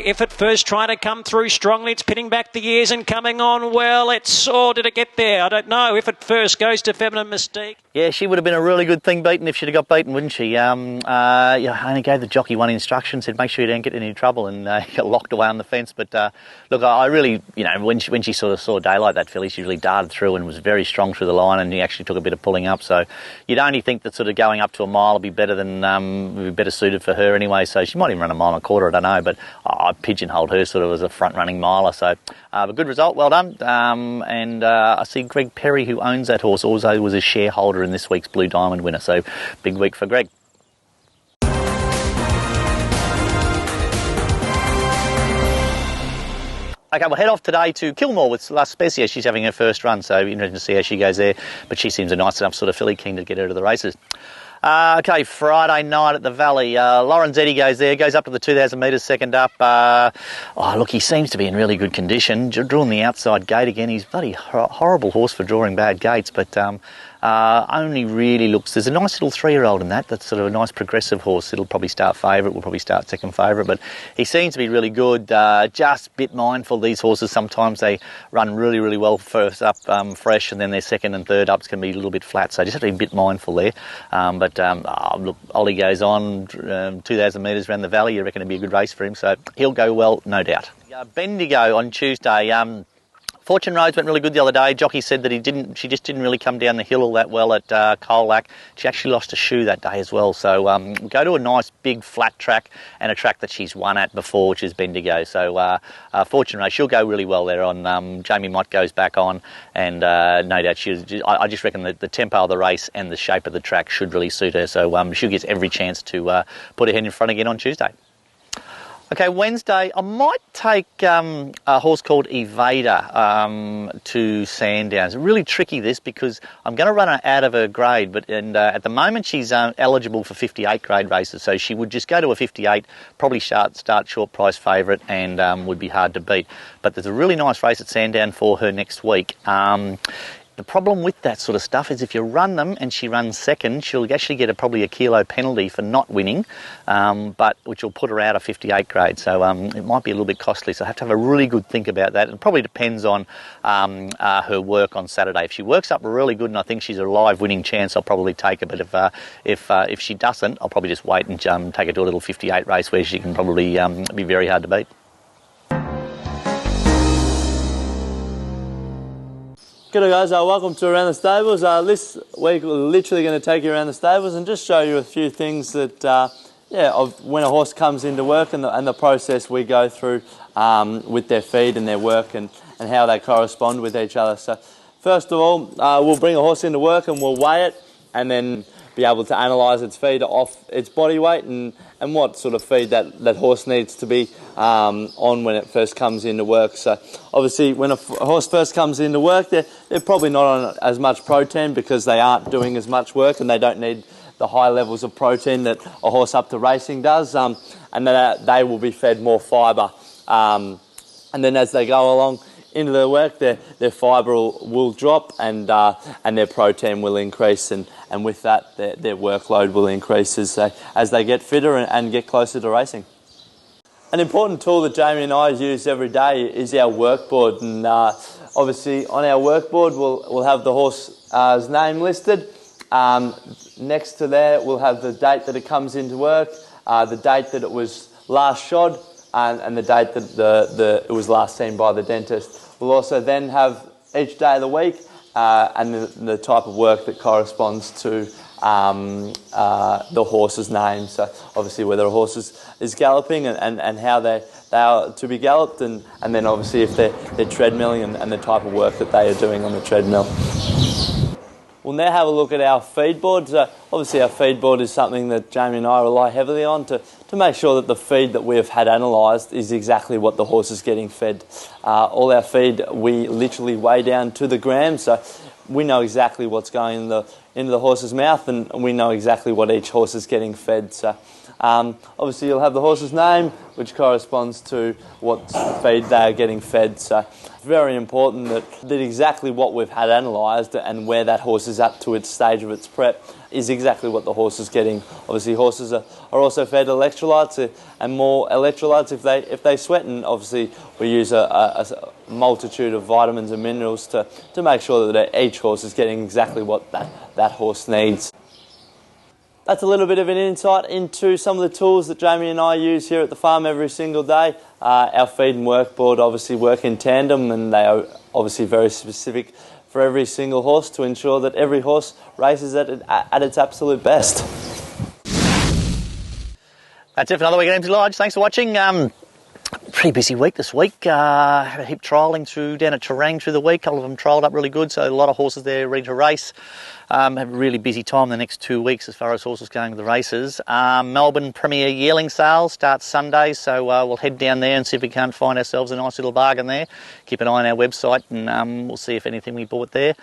If at first trying to come through strongly, it's pinning back the ears and coming on well. Did it get there? I don't know. If at first goes to Feminine Mystique. Yeah, she would have been a really good thing beaten if she'd have got beaten, wouldn't she? I only gave the jockey one instruction, said make sure you don't get in any trouble, and got locked away on the fence. But look, I really, when she sort of saw daylight, that filly, she really darted through and was very strong through the line, and he actually took a bit of pulling up. So you'd only think that sort of going up to a mile would be better suited for her anyway. So she might even run a mile and a quarter, I don't know. But I pigeonholed her sort of as a front-running miler. So a good result, well done. And I see Greg Perry, who owns that horse, also was a shareholder in this week's Blue Diamond winner, so big week for Greg. Okay, we'll head off today to Kilmore with La Spezia. She's having her first run, so interesting to see how she goes there, but she seems a nice enough sort of filly, keen to get her to the races. Okay, Friday night at the Valley. Lorenzetti goes there, goes up to the 2,000 metres, second up. Look, he seems to be in really good condition. Drawing the outside gate again. He's a bloody horrible horse for drawing bad gates, but only really looks... There's a nice little 3-year-old in that. That's sort of a nice progressive horse. It'll probably start favourite, will probably start second favourite, but he seems to be really good. Just a bit mindful, these horses, sometimes they run really, really well first up fresh, and then their second and third ups can be a little bit flat, so just have to be a bit mindful there. Look, Ollie goes on 2,000 metres around the Valley. You reckon it'd be a good race for him, so he'll go well, no doubt. Bendigo on Tuesday. Fortune Roads went really good the other day. Jockey said that she just didn't really come down the hill all that well at Colac. She actually lost a shoe that day as well. So go to a nice big flat track and a track that she's won at before, which is Bendigo. So Fortune Roads, she'll go really well there on Jamie Mott goes back on, and no doubt I just reckon that the tempo of the race and the shape of the track should really suit her. So she gets every chance to put her head in front again on Tuesday. Okay, Wednesday, I might take a horse called Evader to Sandown. It's really tricky, this, because I'm going to run her out of her grade, and at the moment she's eligible for 58 grade races, so she would just go to a 58, probably start short price favourite, and would be hard to beat. But there's a really nice race at Sandown for her next week. The problem with that sort of stuff is if you run them and she runs second, she'll actually get probably a kilo penalty for not winning, which will put her out of 58 grade. So it might be a little bit costly. So I have to have a really good think about that. It probably depends on her work on Saturday. If she works up really good and I think she's a live winning chance, I'll probably take her. But if she doesn't, I'll probably just wait and take her to a little 58 race where she can probably be very hard to beat. G'day guys, welcome to Around the Stables. This week we're literally going to take you around the stables and just show you a few things that, of when a horse comes into work and the process we go through with their feed and their work and how they correspond with each other. So first of all, we'll bring a horse into work and we'll weigh it and then be able to analyse its feed off its body weight and what sort of feed that horse needs to be on when it first comes into work. So obviously when a horse first comes into work, they're probably not on as much protein because they aren't doing as much work and they don't need the high levels of protein that a horse up to racing does, and then they will be fed more fibre. And then as they go along into their work, their fibre will drop and their protein will increase, and with that their workload will increase as they get fitter and get closer to racing. An important tool that Jamie and I use every day is our workboard, and obviously on our workboard we'll have the horse's name listed. Next to there we'll have the date that it comes into work, the date that it was last shod, and the date that it was last seen by the dentist. We'll also then have each day of the week and the type of work that corresponds to the horse's name. So obviously whether a horse is galloping and how they are to be galloped, and then obviously if they're treadmilling and the type of work that they are doing on the treadmill. We'll now have a look at our feed board. So obviously our feed board is something that Jamie and I rely heavily on to make sure that the feed that we have had analysed is exactly what the horse is getting fed. All our feed we literally weigh down to the gram, so we know exactly what's going into the horse's mouth, and we know exactly what each horse is getting fed. So Obviously you'll have the horse's name, which corresponds to what feed they're getting fed. So it's very important that exactly what we've had analysed and where that horse is at to its stage of its prep is exactly what the horse is getting. Obviously horses are also fed electrolytes, and more electrolytes if they sweat, and obviously we use a multitude of vitamins and minerals to make sure that each horse is getting exactly what that horse needs. That's a little bit of an insight into some of the tools that Jamie and I use here at the farm every single day. Our feed and work board obviously work in tandem, and they are obviously very specific for every single horse to ensure that every horse races at its absolute best. That's it for another week at Emsley Lodge. Thanks for watching. Pretty busy week this week. Had a heap trialling down at Terang through the week. A couple of them trialled up really good, so a lot of horses there ready to race. Have a really busy time the next 2 weeks as far as horses going to the races. Melbourne Premier Yearling Sale starts Sunday, so we'll head down there and see if we can't find ourselves a nice little bargain there. Keep an eye on our website, and we'll see if anything we bought there.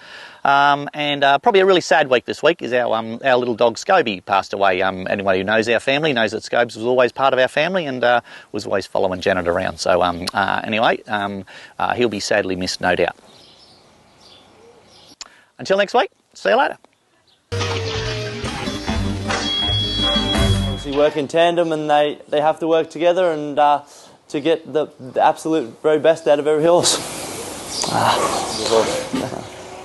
Probably a really sad week this week is our little dog Scobie passed away. Anyone who knows our family knows that Scobes was always part of our family and was always following Janet around. So anyway, he'll be sadly missed, no doubt. Until next week, see you later. Obviously work in tandem, and they have to work together and to get the absolute very best out of every horse.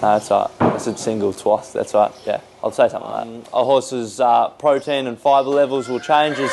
No, that's right. I said single twice. That's right. Yeah, I'll say something like that. A horse's protein and fibre levels will change as